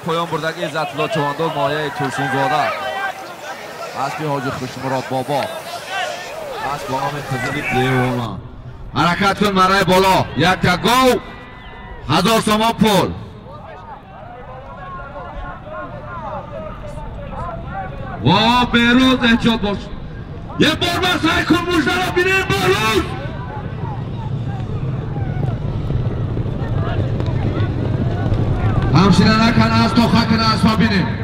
پایان بردگی عزت‌الله چوانداز مایه ترسونزاده اسب حاجی خوشمراد بابا اسب با نام قزلی دیوانه حرکت کن مرای بالا یک گو 1000 تومان پول و بهروز احتیاط باش یه بار بر سعی کن مژده را بینیم بهروز همشینه نکنه از تا خکنه از ما بینیم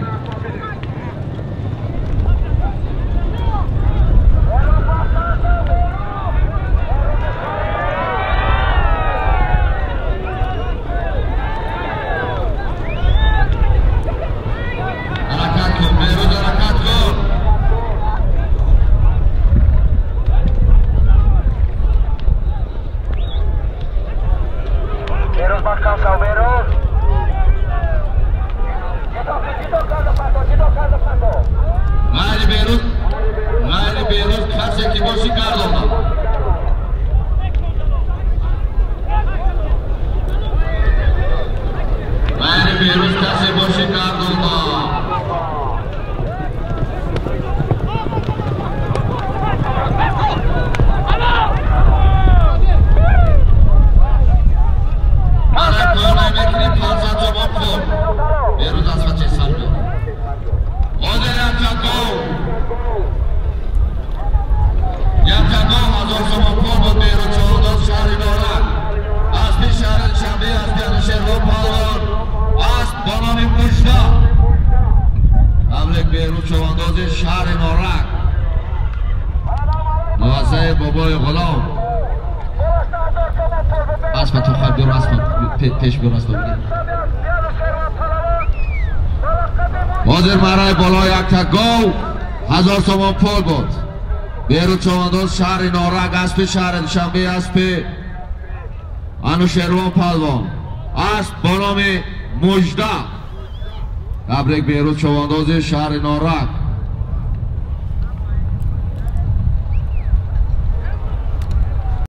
حاضر مرای بالا یک گو 1000 تومان پول بود بهروز چوانداز شهر نارک اسب شهر دوشنبه اسب انوشیروان پهلوان اسب با نام مژده تبریک بهروز چوانداز شهر نارک